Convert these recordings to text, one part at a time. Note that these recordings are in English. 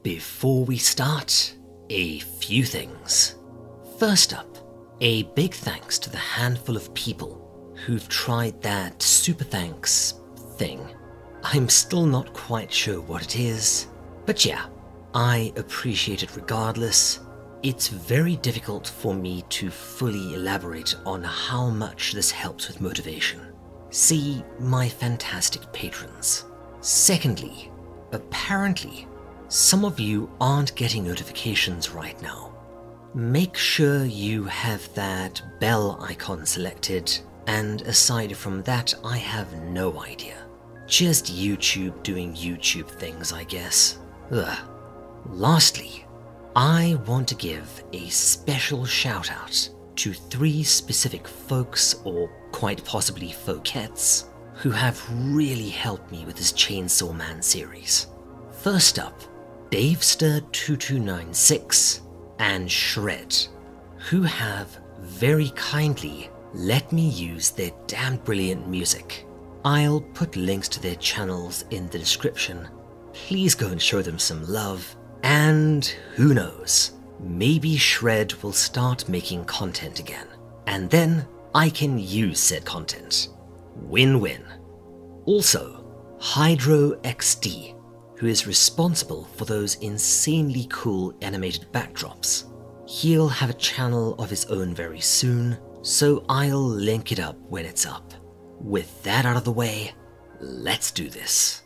Before we start, a few things. First up, a big thanks to the handful of people who've tried that super thanks thing. I'm still not quite sure what it is, but yeah, I appreciate it regardless. It's very difficult for me to fully elaborate on how much this helps with motivation. See my fantastic patrons. Secondly, apparently, some of you aren't getting notifications right now. Make sure you have that bell icon selected, and aside from that, I have no idea. Just YouTube doing YouTube things, I guess. Ugh. Lastly, I want to give a special shout out to 3 specific folks, or quite possibly folkettes, who have really helped me with this Chainsaw Man series. First up, Davester2296 and Shred, who have very kindly let me use their damn brilliant music. I'll put links to their channels in the description. Please go and show them some love, and who knows, maybe Shred will start making content again, and then I can use said content. Win-win. Also, HydroXD, who is responsible for those insanely cool animated backdrops. He'll have a channel of his own very soon, so I'll link it up when it's up. With that out of the way, let's do this.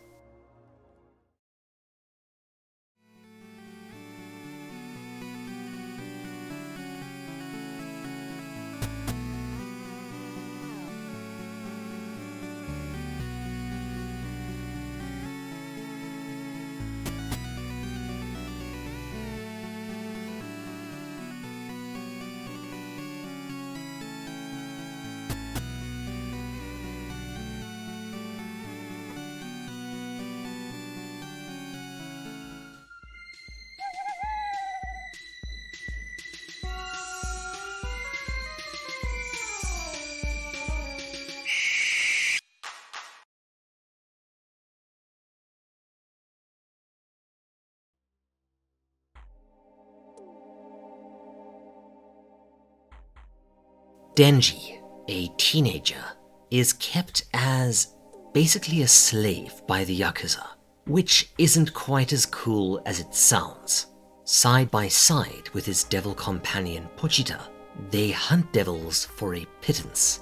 Denji, a teenager, is kept as basically a slave by the Yakuza, which isn't quite as cool as it sounds. Side by side with his devil companion Pochita, they hunt devils for a pittance,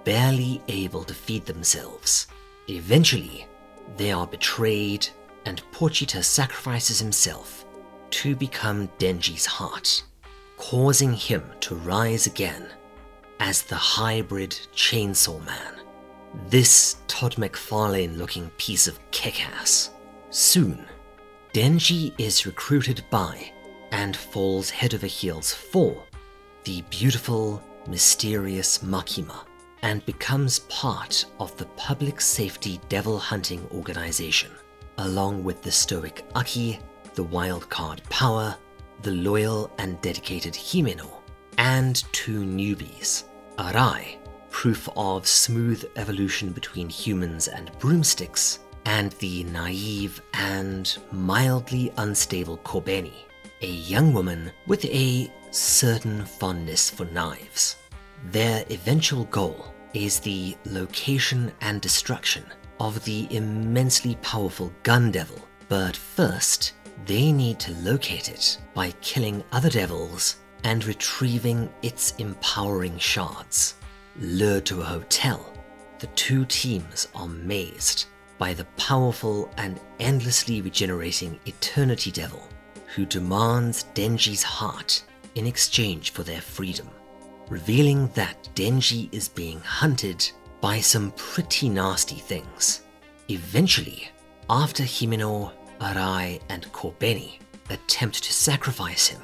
barely able to feed themselves. Eventually, they are betrayed, and Pochita sacrifices himself to become Denji's heart, causing him to rise again as the hybrid Chainsaw Man. This Todd McFarlane looking piece of kick-ass. Soon, Denji is recruited by and falls head over heels for the beautiful, mysterious Makima, and becomes part of the public safety devil hunting organization, along with the stoic Aki, the wildcard Power, the loyal and dedicated Himeno, and 2 newbies, Arai, proof of smooth evolution between humans and broomsticks, and the naive and mildly unstable Kobeni, a young woman with a certain fondness for knives. Their eventual goal is the location and destruction of the immensely powerful Gun Devil, but first they need to locate it by killing other devils and retrieving its empowering shards. Lured to a hotel, the 2 teams are mazed by the powerful and endlessly regenerating Eternity Devil, who demands Denji's heart in exchange for their freedom, revealing that Denji is being hunted by some pretty nasty things. Eventually, after Himeno, Arai, and Kobeni attempt to sacrifice him,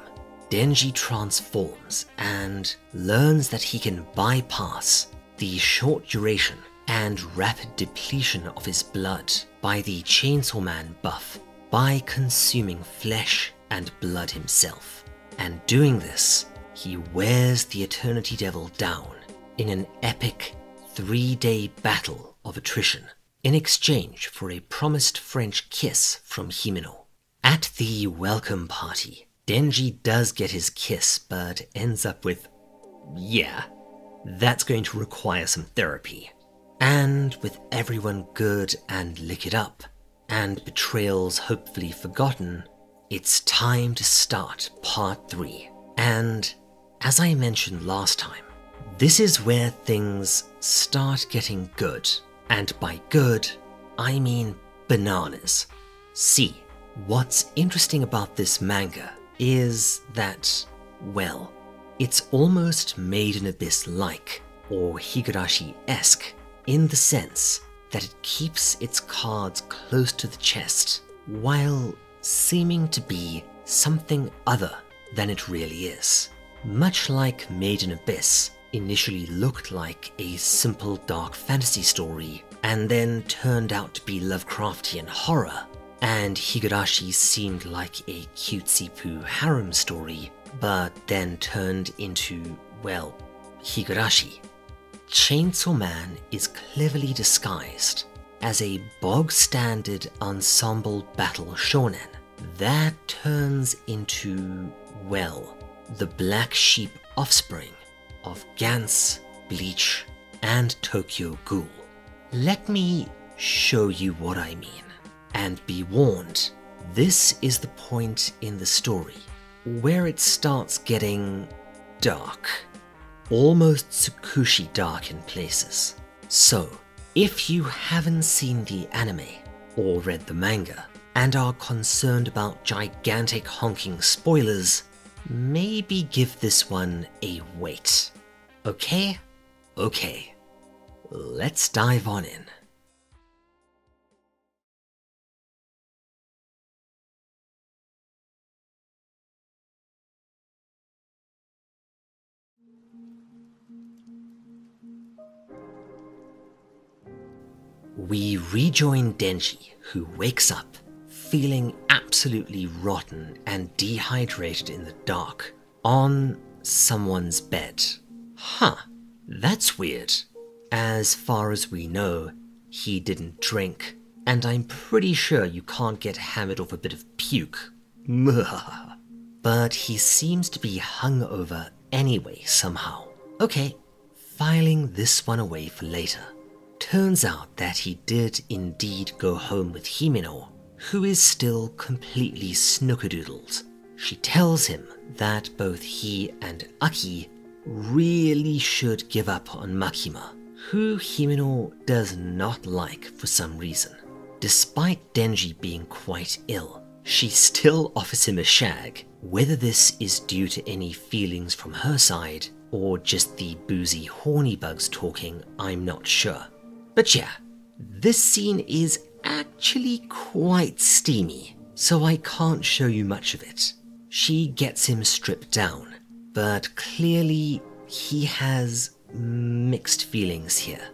Denji transforms and learns that he can bypass the short duration and rapid depletion of his blood by the Chainsaw Man buff by consuming flesh and blood himself. And doing this, he wears the Eternity Devil down in an epic 3-day battle of attrition in exchange for a promised French kiss from Himeno. At At the welcome party, Denji does get his kiss, but ends up with, yeah, that's going to require some therapy. And with everyone good and lick it up, and betrayals hopefully forgotten, it's time to start part 3. And as I mentioned last time, this is where things start getting good. And by good, I mean bananas. See, what's interesting about this manga is that, well, it's almost Made in Abyss-like, or Higurashi-esque, in the sense that it keeps its cards close to the chest, while seeming to be something other than it really is. Much like Made in Abyss initially looked like a simple dark fantasy story, and then turned out to be Lovecraftian horror, and Higurashi seemed like a cutesy-poo harem story, but then turned into, well, Higurashi. Chainsaw Man is cleverly disguised as a bog-standard ensemble battle shonen that turns into, well, the black sheep offspring of Gantz, Bleach, and Tokyo Ghoul. Let me show you what I mean, and be warned, this is the point in the story where it starts getting dark. Almost Tsukushi dark in places. So, if you haven't seen the anime or read the manga and are concerned about gigantic honking spoilers, maybe give this one a wait. Okay? Okay. Let's dive on in. We rejoin Denji, who wakes up feeling absolutely rotten and dehydrated in the dark on someone's bed. Huh, that's weird. As far as we know, he didn't drink, and I'm pretty sure you can't get hammered off a bit of puke. But he seems to be hungover anyway somehow. Okay, filing this one away for later. Turns out that he did indeed go home with Himeno, who is still completely snookerdoodled. She tells him that both he and Aki really should give up on Makima, who Himeno does not like for some reason. Despite Denji being quite ill, she still offers him a shag. Whether this is due to any feelings from her side, or just the boozy horny bugs talking, I'm not sure. But yeah, this scene is actually quite steamy, so I can't show you much of it. She gets him stripped down, but clearly he has mixed feelings here.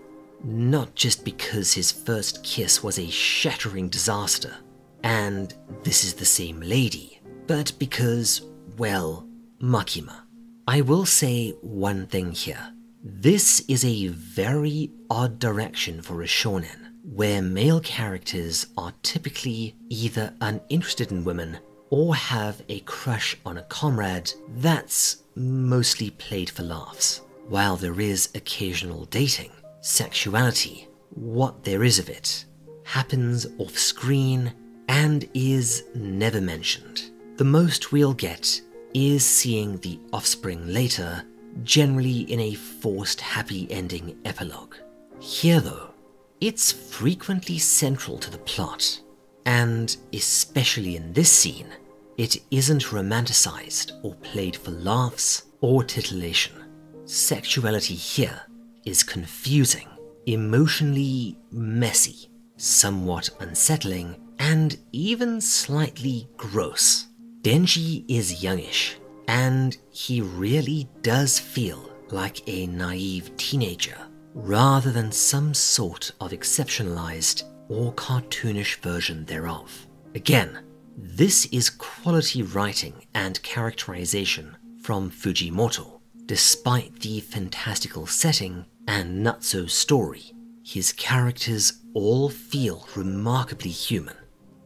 Not just because his first kiss was a shattering disaster, and this is the same lady, but because, well, Makima. I will say one thing here. This is a very odd direction for a shonen, where male characters are typically either uninterested in women or have a crush on a comrade that's mostly played for laughs. While there is occasional dating, sexuality, what there is of it, happens off-screen and is never mentioned. The most we'll get is seeing the offspring later, generally in a forced happy ending epilogue. Here though, it's frequently central to the plot, and especially in this scene, it isn't romanticized or played for laughs or titillation. Sexuality here is confusing, emotionally messy, somewhat unsettling, and even slightly gross. Denji is youngish, and he really does feel like a naive teenager, rather than some sort of exceptionalized or cartoonish version thereof. Again, this is quality writing and characterization from Fujimoto. Despite the fantastical setting and not-so story, his characters all feel remarkably human.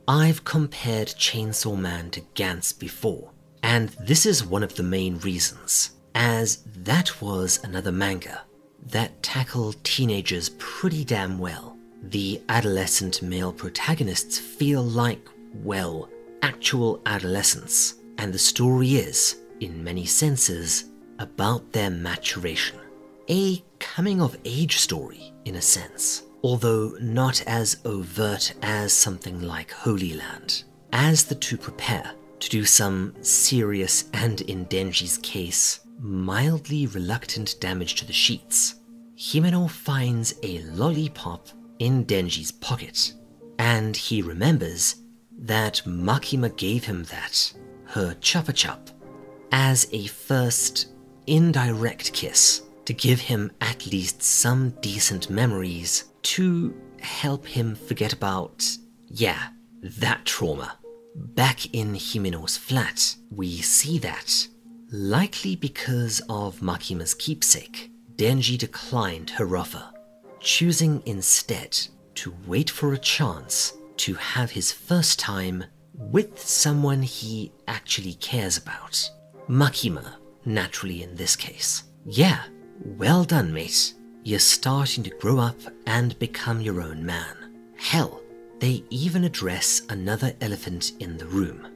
I've compared Chainsaw Man to Gantz before, and this is one of the main reasons, as that was another manga that tackled teenagers pretty damn well. The adolescent male protagonists feel like, well, actual adolescents, and the story is, in many senses, about their maturation. A coming-of-age story, in a sense, although not as overt as something like Holy Land. As the two prepare to do some serious and, in Denji's case, mildly reluctant damage to the sheets, Himeno finds a lollipop in Denji's pocket, and he remembers that Makima gave him that, her Chupa Chup, as a first indirect kiss to give him at least some decent memories to help him forget about, yeah, that trauma. Back in Himeno's flat, we see that, likely because of Makima's keepsake, Denji declined her offer, choosing instead to wait for a chance to have his first time with someone he actually cares about. Makima, naturally in this case. Yeah, well done, mate. You're starting to grow up and become your own man. Hell, they even address another elephant in the room.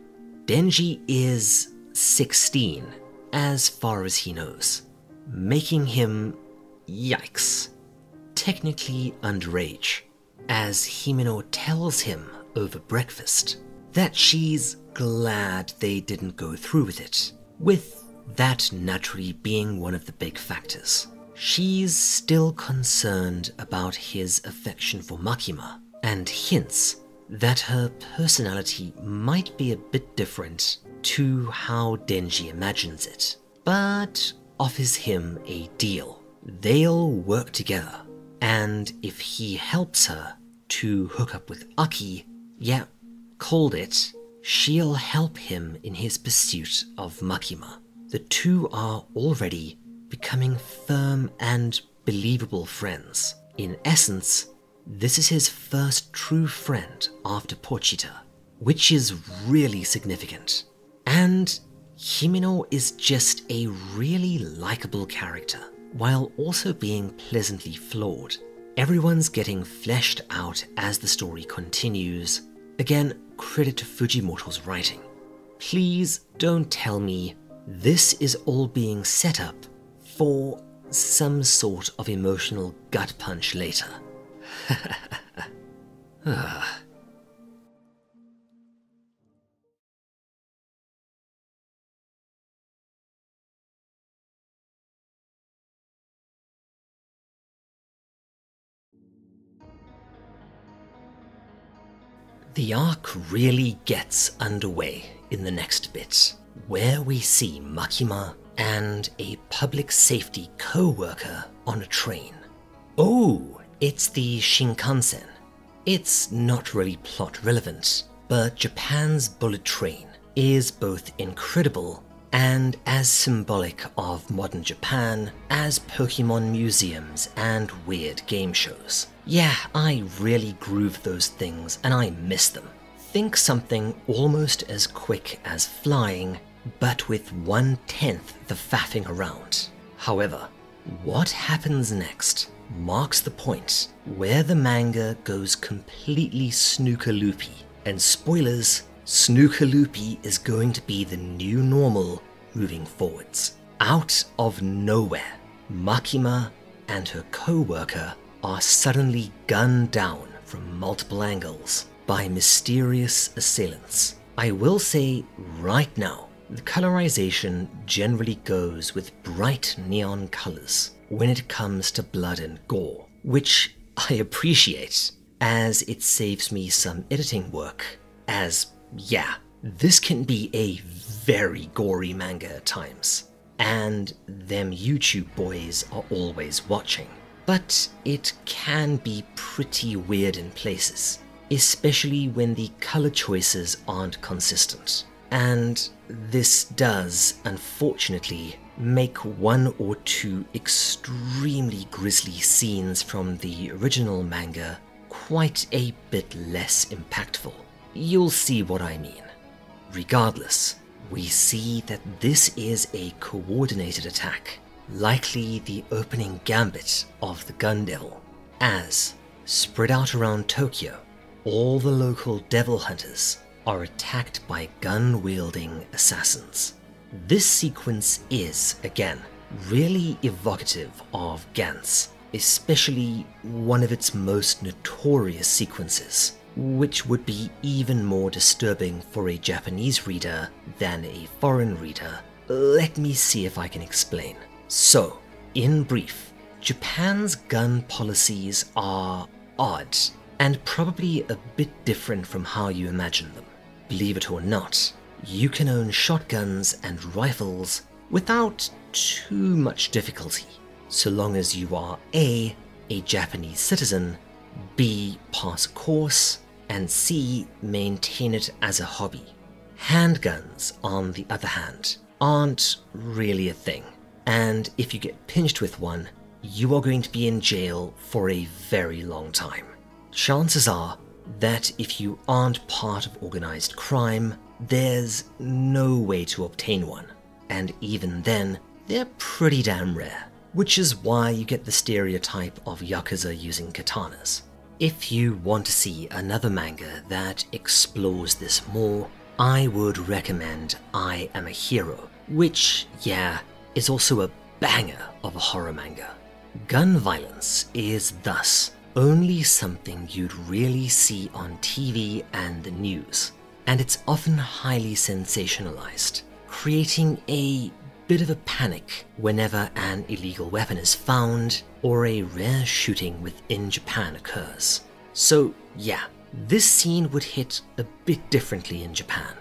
Denji is 16, as far as he knows, making him, yikes, technically underage, as Himeno tells him over breakfast that she's glad they didn't go through with it, with that naturally being one of the big factors. She's still concerned about his affection for Makima, and hints that her personality might be a bit different to how Denji imagines it, but offers him a deal. They'll work together, and if he helps her to hook up with Aki, yeah, called it, she'll help him in his pursuit of Makima. The two are already becoming firm and believable friends. In essence, this is his first true friend after Pochita, which is really significant. And Himeno is just a really likable character, while also being pleasantly flawed. Everyone's getting fleshed out as the story continues. Again, credit to Fujimoto's writing. Please don't tell me this is all being set up for some sort of emotional gut punch later. The arc really gets underway in the next bit, where we see Makima and a public safety co-worker on a train. Oh, it's the Shinkansen. It's not really plot relevant, but Japan's bullet train is both incredible and as symbolic of modern Japan as Pokemon museums and weird game shows. Yeah, I really groove those things and I miss them. Think something almost as quick as flying, but with 1/10 the faffing around. However, what happens next marks the point where the manga goes completely snooker-loopy. And spoilers, snooker-loopy is going to be the new normal moving forwards. Out of nowhere, Makima and her co-worker are suddenly gunned down from multiple angles by mysterious assailants. I will say right now, the colorization generally goes with bright neon colors when it comes to blood and gore, which I appreciate, as it saves me some editing work, as, yeah, this can be a very gory manga at times, and them YouTube boys are always watching. But it can be pretty weird in places, especially when the color choices aren't consistent. And this does, unfortunately, make one or two extremely grisly scenes from the original manga quite a bit less impactful. you'll see what I mean. Regardless, we see that this is a coordinated attack, likely the opening gambit of the Gun Devil, as, spread out around Tokyo, all the local devil hunters are attacked by gun-wielding assassins. This sequence is, again, really evocative of Gantz, especially one of its most notorious sequences, which would be even more disturbing for a Japanese reader than a foreign reader. Let me see if I can explain. So, in brief, Japan's gun policies are odd and probably a bit different from how you imagine them. Believe it or not, you can own shotguns and rifles without too much difficulty, so long as you are A, a Japanese citizen, B, pass a course, and C, maintain it as a hobby. Handguns, on the other hand, aren't really a thing, and if you get pinched with one, you are going to be in jail for a very long time. Chances are that if you aren't part of organized crime, there's no way to obtain one, and even then, they're pretty damn rare, which is why you get the stereotype of Yakuza using katanas. If you want to see another manga that explores this more, I would recommend I Am a Hero, which, yeah, is also a banger of a horror manga. Gun violence is thus only something you'd really see on TV and the news, and it's often highly sensationalized, creating a bit of a panic whenever an illegal weapon is found or a rare shooting within Japan occurs. So yeah, this scene would hit a bit differently in Japan.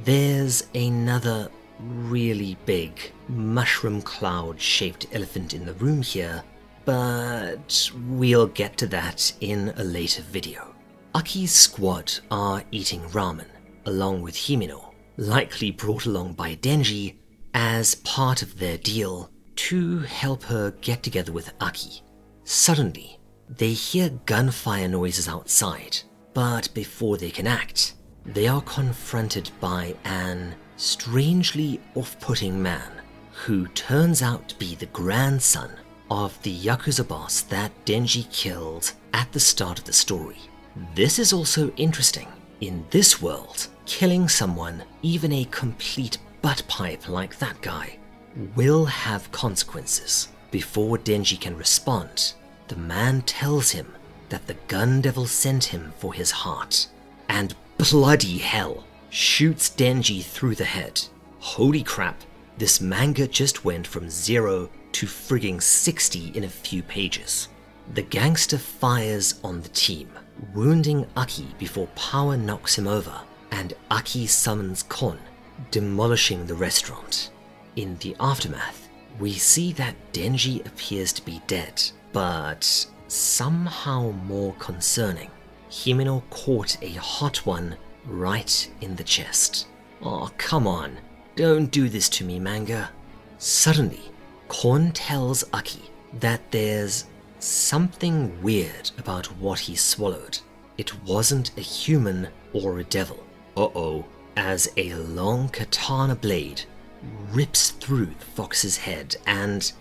There's another really big mushroom cloud shaped elephant in the room here, but we'll get to that in a later video. Aki's squad are eating ramen along with Himino, likely brought along by Denji as part of their deal to help her get together with Aki. Suddenly, they hear gunfire noises outside, but before they can act, they are confronted by an strangely off-putting man who turns out to be the grandson of the Yakuza boss that Denji killed at the start of the story. This is also interesting. In this world, killing someone, even a complete butt pipe like that guy, will have consequences. Before Denji can respond, the man tells him that the gun devil sent him for his heart, and bloody hell, shoots Denji through the head. Holy crap, this manga just went from 0 to frigging 60 in a few pages. The gangster fires on the team, wounding Aki before power knocks him over, and Aki summons Kon, demolishing the restaurant. In the aftermath, we see that Denji appears to be dead, but somehow more concerning, Himeno caught a hot one right in the chest. Oh, come on, don't do this to me, manga. Suddenly, Kon tells Aki that there's something weird about what he swallowed. It wasn't a human or a devil. Uh-oh, as a long katana blade rips through the fox's head and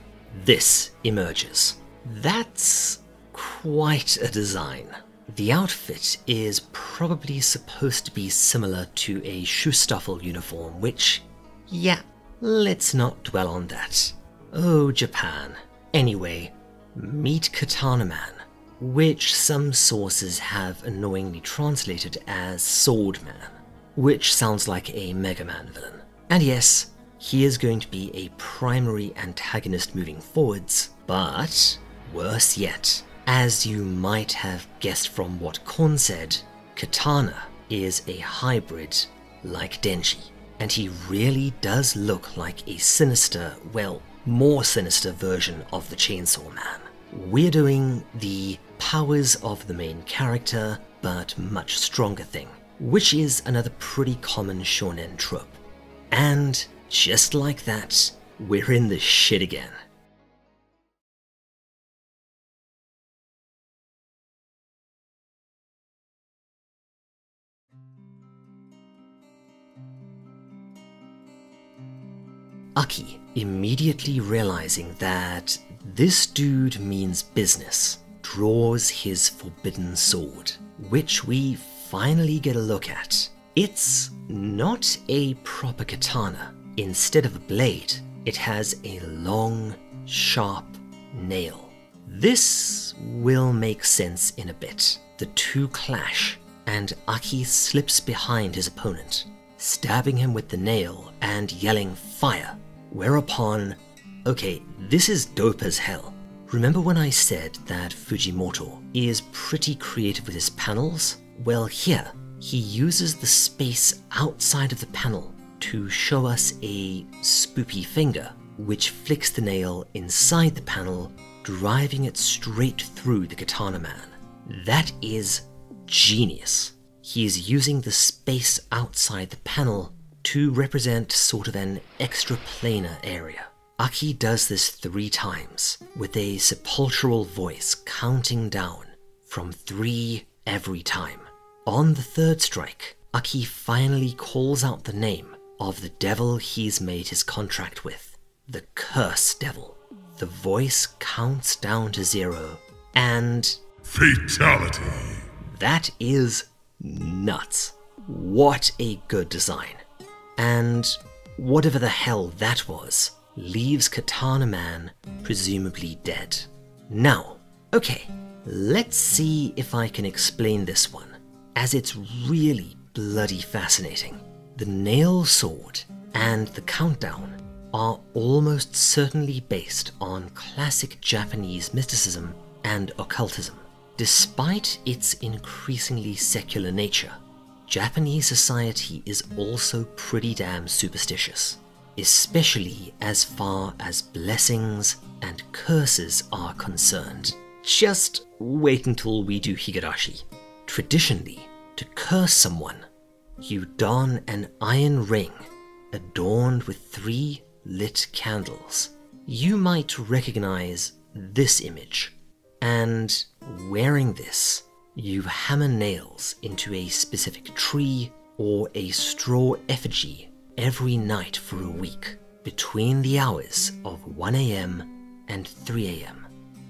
this emerges. That's quite a design. The outfit is probably supposed to be similar to a Schustaffel uniform, which, yeah, let's not dwell on that. Oh, Japan. Anyway, meet Katana Man, which some sources have annoyingly translated as Sword Man, which sounds like a Mega Man villain. And yes, he is going to be a primary antagonist moving forwards, but worse yet, as you might have guessed from what Kon said, Katana is a hybrid like Denji, and he really does look like a sinister, well, more sinister version of the Chainsaw Man. We're doing the powers of the main character, but much stronger thing, which is another pretty common shonen trope. And just like that, we're in the shit again. Aki, immediately realizing that this dude means business, draws his forbidden sword, which we finally get a look at. It's not a proper katana. Instead of a blade, it has a long, sharp nail. This will make sense in a bit. The two clash, and Aki slips behind his opponent, stabbing him with the nail and yelling fire, whereupon, okay, this is dope as hell. Remember when I said that Fujimoto is pretty creative with his panels? Well, here, he uses the space outside of the panel to show us a spoopy finger, which flicks the nail inside the panel, driving it straight through the katana man. That is genius. He is using the space outside the panel to represent sort of an extraplanar area. Aki does this 3 times, with a sepulchral voice counting down from 3 every time. On the 3rd strike, Aki finally calls out the name of the devil he's made his contract with, the Curse Devil. The voice counts down to 0, and fatality. That is nuts. What a good design. And whatever the hell that was, leaves Katana Man presumably dead. Now, okay, let's see if I can explain this one, as it's really bloody fascinating. The nail sword and the countdown are almost certainly based on classic Japanese mysticism and occultism. Despite its increasingly secular nature, Japanese society is also pretty damn superstitious, especially as far as blessings and curses are concerned. Just wait until we do Higurashi. Traditionally, to curse someone, you don an iron ring adorned with 3 lit candles. You might recognize this image, and wearing this, you hammer nails into a specific tree or a straw effigy every night for a week, between the hours of 1 AM and 3 AM.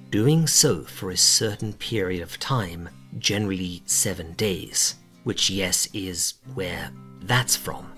Doing so for a certain period of time, generally 7 days, which yes is where that's from,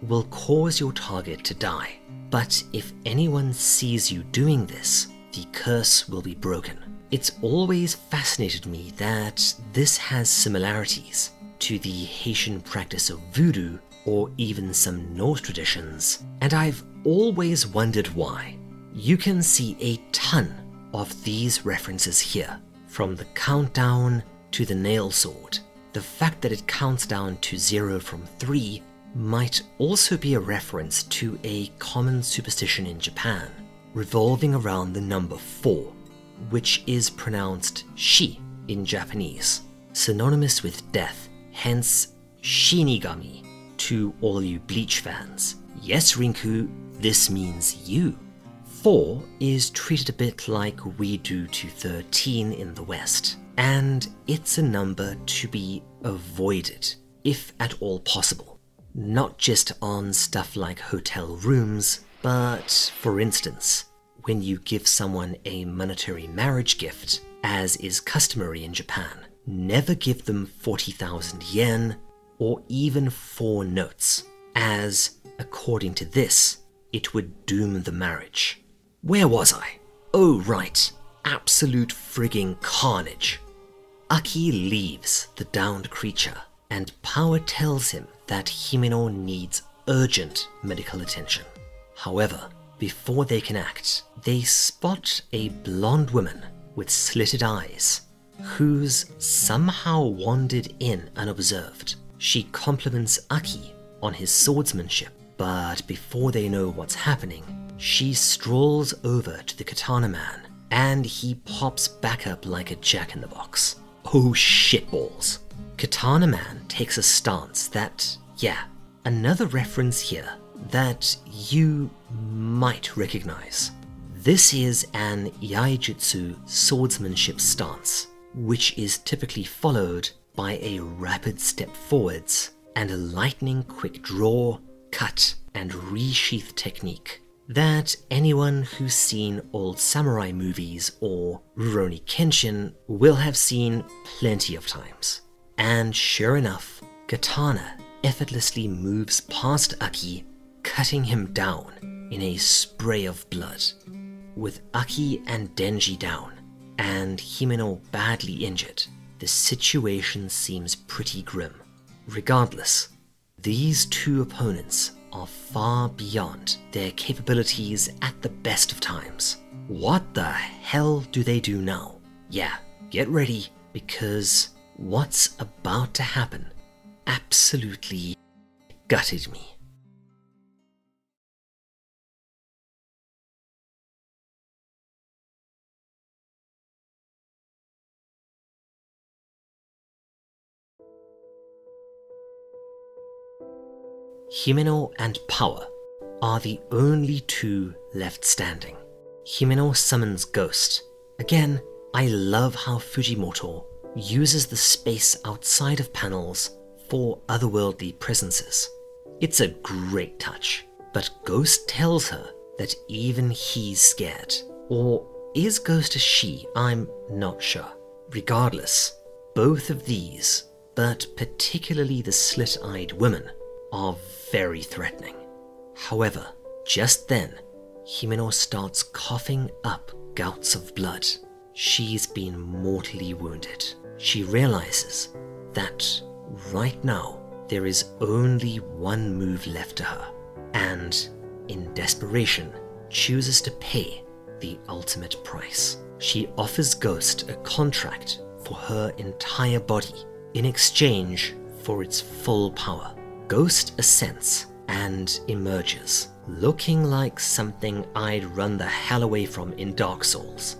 will cause your target to die. But if anyone sees you doing this, the curse will be broken. It's always fascinated me that this has similarities to the Haitian practice of voodoo or even some Norse traditions, and I've always wondered why. You can see a ton of these references here, from the countdown to the nail sword. The fact that it counts down to 0 from 3 might also be a reference to a common superstition in Japan, revolving around the number 4, which is pronounced shi in Japanese, synonymous with death, hence Shinigami to all you Bleach fans. Yes, Rinku, this means you. 4 is treated a bit like we do to 13 in the West, and it's a number to be avoided, if at all possible. Not just on stuff like hotel rooms, but for instance, when you give someone a monetary marriage gift, as is customary in Japan, never give them 40,000 yen or even 4 notes, as, according to this, it would doom the marriage. Where was I? Oh right, absolute frigging carnage. Aki leaves the downed creature, and power tells him that Himeno needs urgent medical attention. However, before they can act, they spot a blonde woman with slitted eyes, who's somehow wandered in unobserved. She compliments Aki on his swordsmanship, but before they know what's happening, she strolls over to the katana man, and he pops back up like a jack-in-the-box. Oh shitballs. Katana Man takes a stance that, yeah, another reference here that you might recognize. This is an Yaijutsu swordsmanship stance, which is typically followed by a rapid step forwards and a lightning quick draw, cut, and resheath technique. that anyone who's seen old samurai movies or Rurouni Kenshin will have seen plenty of times. And sure enough, Katana effortlessly moves past Aki, cutting him down in a spray of blood. With Aki and Denji down, and Himeno badly injured, the situation seems pretty grim. Regardless, these two opponents are far beyond their capabilities at the best of times. What the hell do they do now? Yeah, get ready, because what's about to happen absolutely gutted me. Himeno and Power are the only two left standing. Himeno summons Ghost. Again, I love how Fujimoto uses the space outside of panels for otherworldly presences. It's a great touch, but Ghost tells her that even he's scared. Or is Ghost a she? I'm not sure. Regardless, both of these, but particularly the slit-eyed woman, are very threatening. However, just then, Himeno starts coughing up gouts of blood. She's been mortally wounded. She realizes that right now there is only one move left to her, and in desperation chooses to pay the ultimate price. She offers Ghost a contract for her entire body in exchange for its full power. Ghost assents and emerges, looking like something I'd run the hell away from in Dark Souls.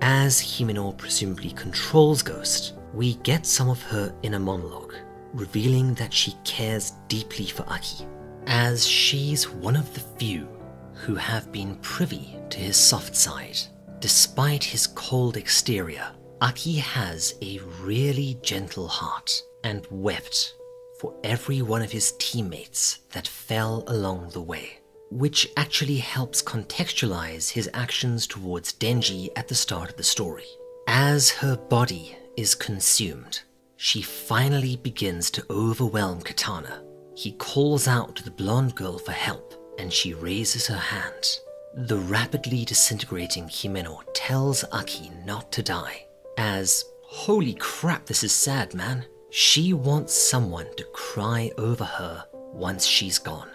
As Himeno presumably controls Ghost, we get some of her inner monologue, revealing that she cares deeply for Aki, as she's one of the few who have been privy to his soft side. Despite his cold exterior, Aki has a really gentle heart and wept for every one of his teammates that fell along the way, which actually helps contextualize his actions towards Denji at the start of the story. As her body is consumed, she finally begins to overwhelm Katana. He calls out to the blonde girl for help, and she raises her hand. The rapidly disintegrating Himeno tells Aki not to die, as, holy crap, this is sad, man. She wants someone to cry over her once she's gone,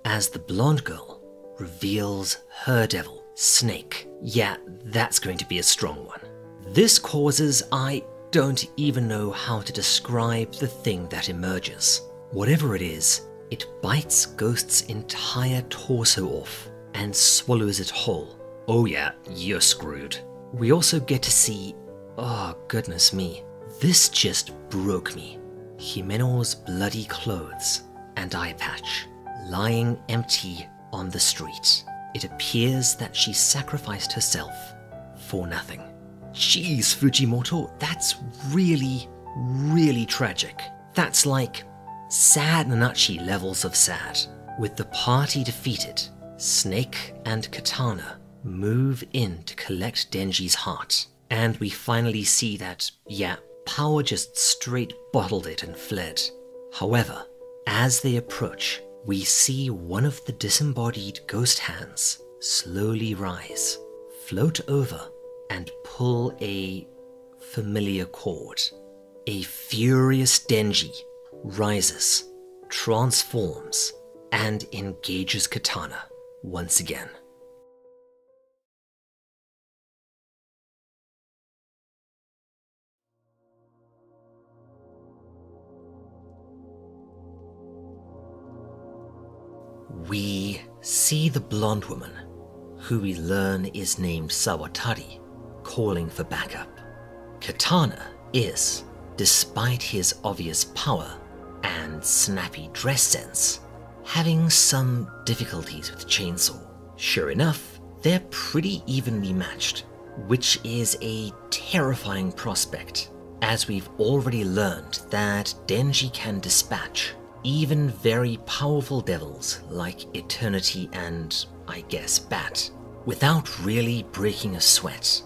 as the blonde girl reveals her devil, Snake. Yeah, that's going to be a strong one. This causes, I don't even know how to describe the thing that emerges. Whatever it is, it bites Ghost's entire torso off and swallows it whole. Oh yeah, you're screwed. We also get to see, oh goodness me, this just broke me. Himeno's bloody clothes and eye patch lying empty on the street. It appears that she sacrificed herself for nothing. Jeez, Fujimoto, that's really, really tragic. That's like sad Nanachi levels of sad. With the party defeated, Snake and Katana move in to collect Denji's heart. And we finally see that, yeah, Power just straight bottled it and fled. However, as they approach, we see one of the disembodied ghost hands slowly rise, float over, and pull a familiar cord. A furious Denji rises, transforms, and engages Katana once again. We see the blonde woman, who we learn is named Sawatari, calling for backup. Katana is, despite his obvious power and snappy dress sense, having some difficulties with Chainsaw. Sure enough, they're pretty evenly matched, which is a terrifying prospect, as we've already learned that Denji can dispatch even very powerful devils like Eternity and I guess, bat, without really breaking a sweat.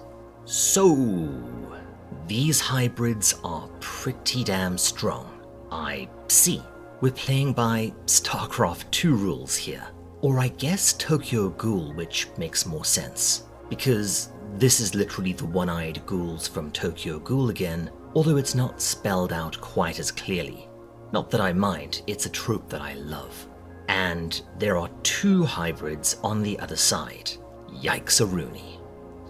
So, these hybrids are pretty damn strong. I see. We're playing by StarCraft 2 rules here. Or I guess Tokyo Ghoul, which makes more sense. Because this is literally the one-eyed ghouls from Tokyo Ghoul again, although it's not spelled out quite as clearly. Not that I mind, it's a trope that I love. And there are 2 hybrids on the other side. Yikes-a-rooney.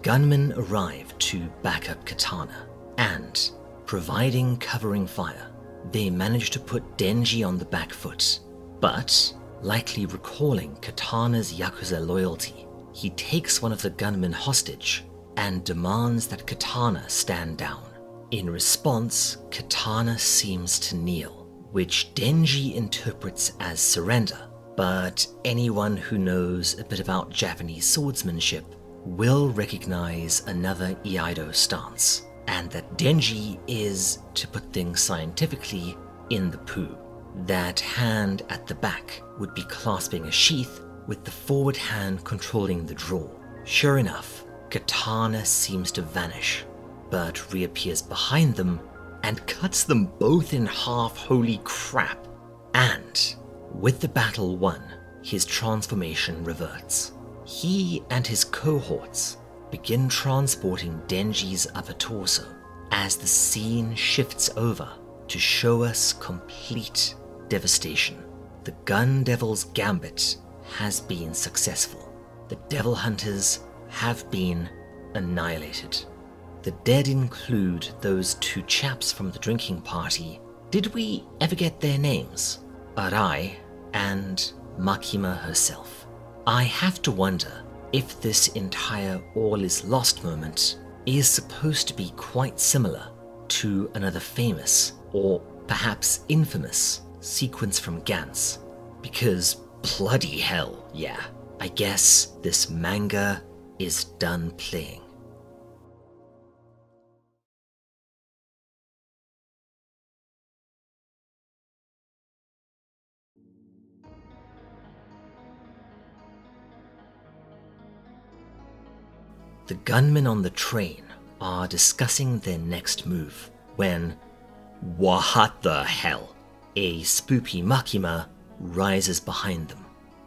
Gunmen arrive to back up Katana, and, providing covering fire, they manage to put Denji on the back foot. But, likely recalling Katana's Yakuza loyalty, he takes one of the gunmen hostage and demands that Katana stand down. In response, Katana seems to kneel, which Denji interprets as surrender, but anyone who knows a bit about Japanese swordsmanship will recognize another Iaido stance, and that Denji is, to put things scientifically, in the poo. That hand at the back would be clasping a sheath, with the forward hand controlling the draw. Sure enough, Katana seems to vanish, but reappears behind them and cuts them both in half. Holy crap. And, with the battle won, his transformation reverts. He and his cohorts begin transporting Denji's upper torso as the scene shifts over to show us complete devastation. The Gun Devil's gambit has been successful. The Devil Hunters have been annihilated. The dead include those 2 chaps from the drinking party. Did we ever get their names? Arai and Makima herself. I have to wonder if this entire all is lost moment is supposed to be quite similar to another famous, or perhaps infamous, sequence from Gantz. Because bloody hell, yeah, I guess this manga is done playing. The gunmen on the train are discussing their next move when, what the hell, a spoopy Makima rises behind them.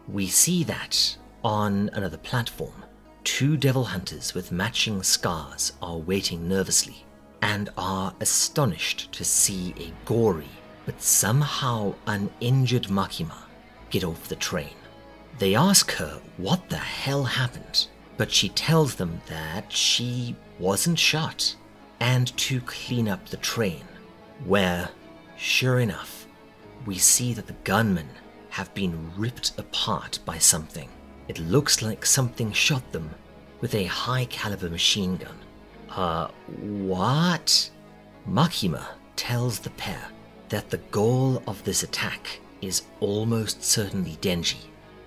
We see that, on another platform, 2 devil hunters with matching scars are waiting nervously and are astonished to see a gory but somehow uninjured Makima get off the train. They ask her what the hell happened, but she tells them that she wasn't shot, and to clean up the train, where, sure enough, we see that the gunmen have been ripped apart by something. It looks like something shot them with a high-caliber machine gun. What? Makima tells the pair that the goal of this attack is almost certainly Denji,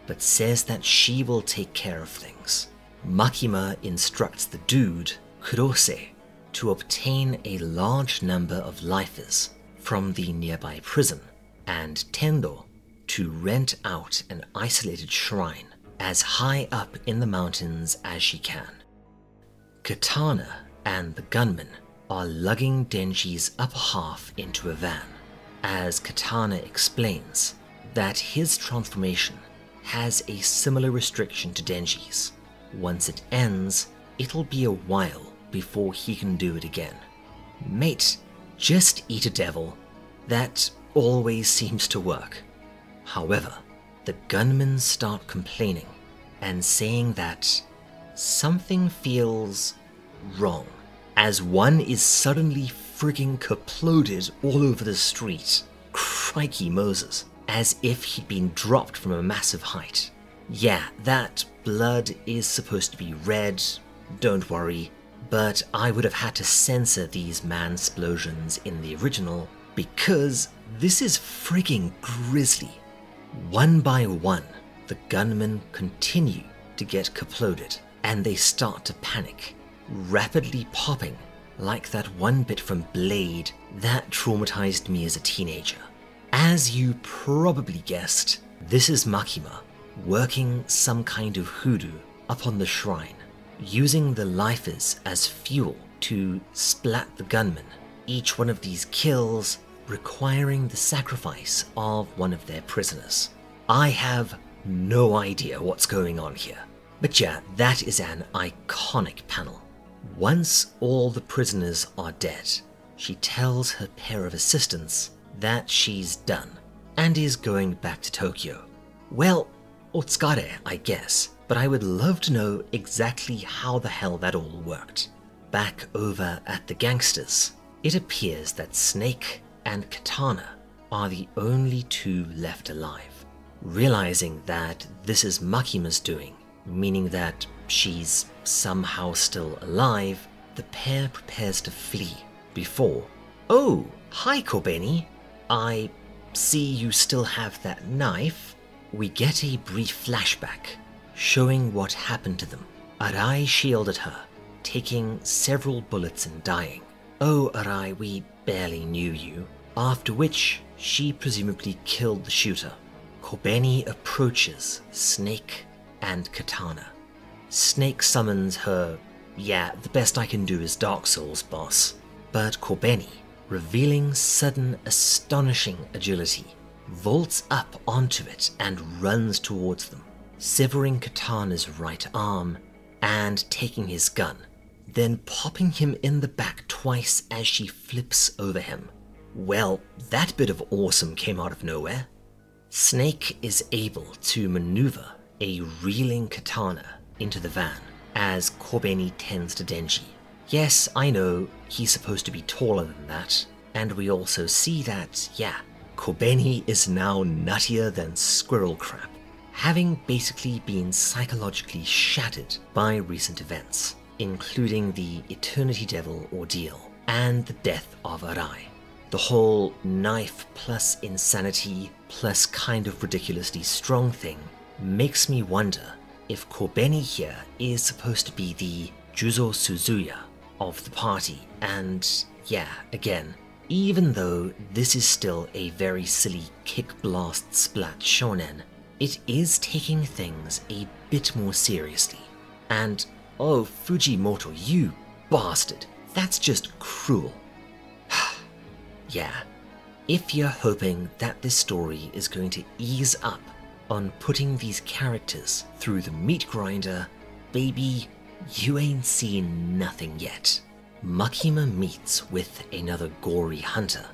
but says that she will take care of things. Makima instructs the dude, Kurose, to obtain a large number of lifers from the nearby prison, and Tendo to rent out an isolated shrine as high up in the mountains as she can. Katana and the gunmen are lugging Denji's upper half into a van, as Katana explains that his transformation has a similar restriction to Denji's. Once it ends, it'll be a while before he can do it again. Mate, just eat a devil. That always seems to work. However, the gunmen start complaining and saying that something feels wrong, as one is suddenly frigging kaploded all over the street. Crikey Moses, as if he'd been dropped from a massive height. Yeah, that blood is supposed to be red, don't worry, but I would have had to censor these mansplosions in the original because this is frigging grisly. One by one, the gunmen continue to get kaploded, and they start to panic, rapidly popping like that one bit from Blade that traumatized me as a teenager. As you probably guessed, this is Makima, working some kind of hoodoo upon the shrine, using the lifers as fuel to splat the gunmen, each one of these kills requiring the sacrifice of one of their prisoners. I have no idea what's going on here, but yeah, that is an iconic panel. Once all the prisoners are dead, she tells her pair of assistants that she's done and is going back to Tokyo. Well, otsukare, I guess, but I would love to know exactly how the hell that all worked. Back over at the gangsters, it appears that Snake and Katana are the only two left alive. Realizing that this is Makima's doing, meaning that she's somehow still alive, the pair prepares to flee before, "Oh, hi Kobeni, I see you still have that knife." We get a brief flashback showing what happened to them. Arai shielded her, taking several bullets and dying. "Oh Arai, we barely knew you." After which, she presumably killed the shooter. Kobeni approaches Snake and Katana. Snake summons her, "Yeah, the best I can do is Dark Souls, boss." But Kobeni, revealing sudden astonishing agility, vaults up onto it and runs towards them, severing Katana's right arm and taking his gun, then popping him in the back twice as she flips over him. Well, that bit of awesome came out of nowhere. Snake is able to maneuver a reeling Katana into the van as Kobeni tends to Denji. Yes, I know, he's supposed to be taller than that, and we also see that, yeah, Kobeni is now nuttier than squirrel crap, having basically been psychologically shattered by recent events, including the Eternity Devil ordeal and the death of Arai. The whole knife plus insanity plus kind of ridiculously strong thing makes me wonder if Kobeni here is supposed to be the Juzo Suzuya of the party, and yeah, again, even though this is still a very silly kick blast splat shonen, it is taking things a bit more seriously. And oh, Fujimoto, you bastard, that's just cruel. Yeah, if you're hoping that this story is going to ease up on putting these characters through the meat grinder, baby, you ain't seen nothing yet. Makima meets with another gory hunter,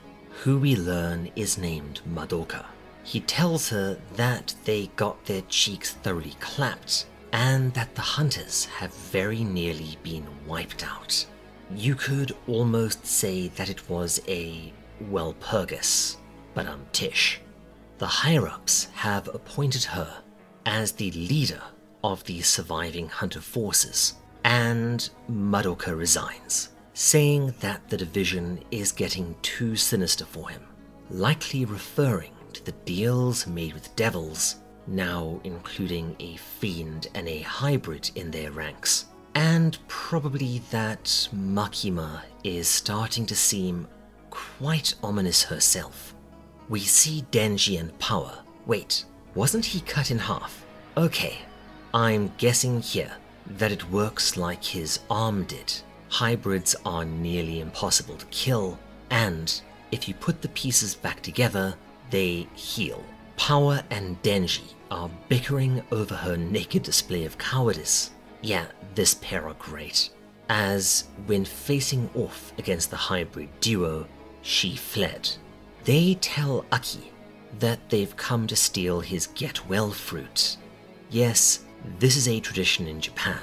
who we learn is named Madoka. He tells her that they got their cheeks thoroughly clapped, and that the hunters have very nearly been wiped out. You could almost say that it was a Walpurgis, but tish. The higher-ups have appointed her as the leader of the surviving hunter forces, and Madoka resigns, saying that the division is getting too sinister for him, likely referring to the deals made with devils, now including a fiend and a hybrid in their ranks, and probably that Makima is starting to seem quite ominous herself. We see Denji and Power. Wait, wasn't he cut in half? Okay, I'm guessing here that it works like his arm did. Hybrids are nearly impossible to kill, and if you put the pieces back together, they heal. Power and Denji are bickering over her naked display of cowardice. Yeah, this pair are great, as when facing off against the hybrid duo, she fled. They tell Aki that they've come to steal his get-well fruit. Yes, this is a tradition in Japan,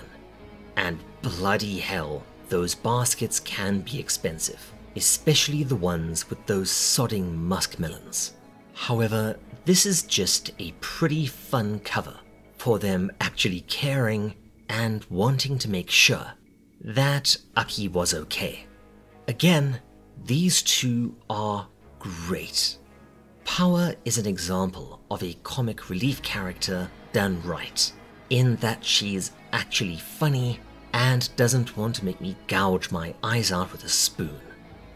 and bloody hell, those baskets can be expensive, especially the ones with those sodding muskmelons. However, this is just a pretty fun cover for them actually caring and wanting to make sure that Aki was okay. Again, these two are great. Power is an example of a comic relief character done right, in that she's actually funny and doesn't want to make me gouge my eyes out with a spoon.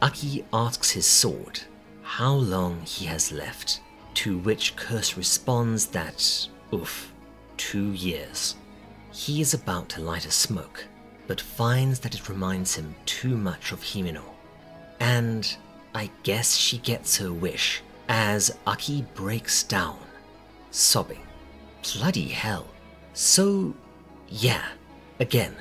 Aki asks his sword how long he has left, to which Curse responds that, oof, 2 years. He is about to light a smoke, but finds that it reminds him too much of Himeno. And I guess she gets her wish as Aki breaks down, sobbing. Bloody hell. So, yeah, again,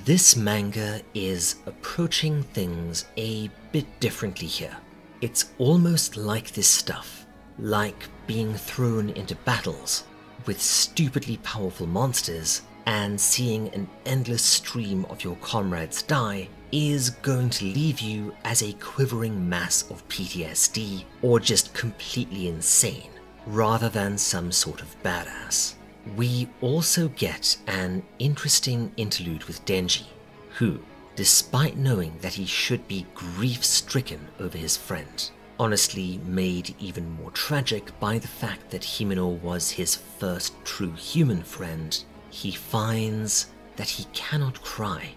this manga is approaching things a bit differently here. It's almost like this stuff, like being thrown into battles with stupidly powerful monsters and seeing an endless stream of your comrades die is going to leave you as a quivering mass of PTSD or just completely insane, rather than some sort of badass. We also get an interesting interlude with Denji, who, despite knowing that he should be grief-stricken over his friend, honestly made even more tragic by the fact that Himeno was his first true human friend, he finds that he cannot cry.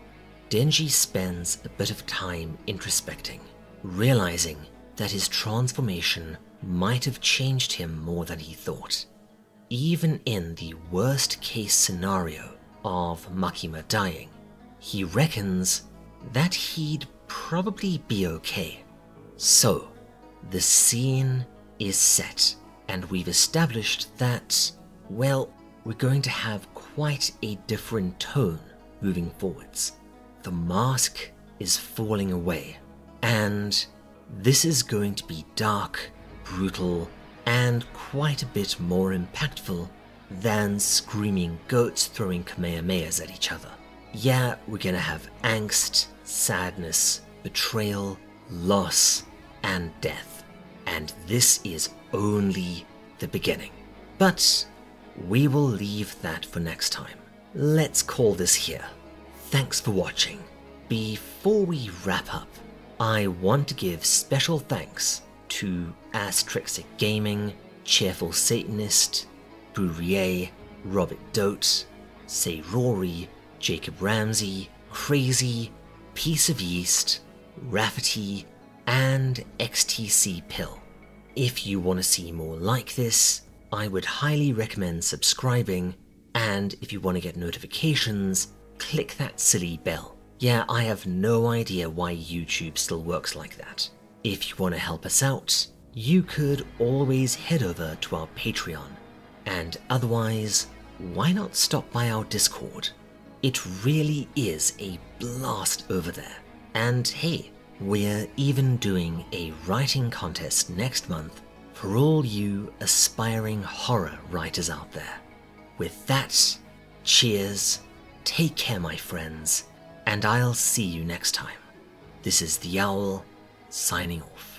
Denji spends a bit of time introspecting, realizing that his transformation might have changed him more than he thought. Even in the worst case scenario of Makima dying, he reckons that he'd probably be okay. So, the scene is set, and we've established that, well, we're going to have quite a different tone moving forwards. The mask is falling away, and this is going to be dark, brutal, and quite a bit more impactful than screaming goats throwing kamehamehas at each other. Yeah, we're gonna have angst, sadness, betrayal, loss, and death. And this is only the beginning. But we will leave that for next time. Let's call this here. Thanks for watching. Before we wrap up, I want to give special thanks to Astrixic Gaming, Cheerful Satanist, Brurier, Robert Dote, Say Rory, Jacob Ramsey, Crazy, Piece of Yeast, Rafferty, and XTC Pill. If you want to see more like this, I would highly recommend subscribing, and if you want to get notifications, click that silly bell. Yeah, I have no idea why YouTube still works like that. If you want to help us out, you could always head over to our Patreon, and otherwise, why not stop by our Discord? It really is a blast over there. And hey, we're even doing a writing contest next month for all you aspiring horror writers out there. With that, cheers, take care my friends, and I'll see you next time. This is the Owl, signing off.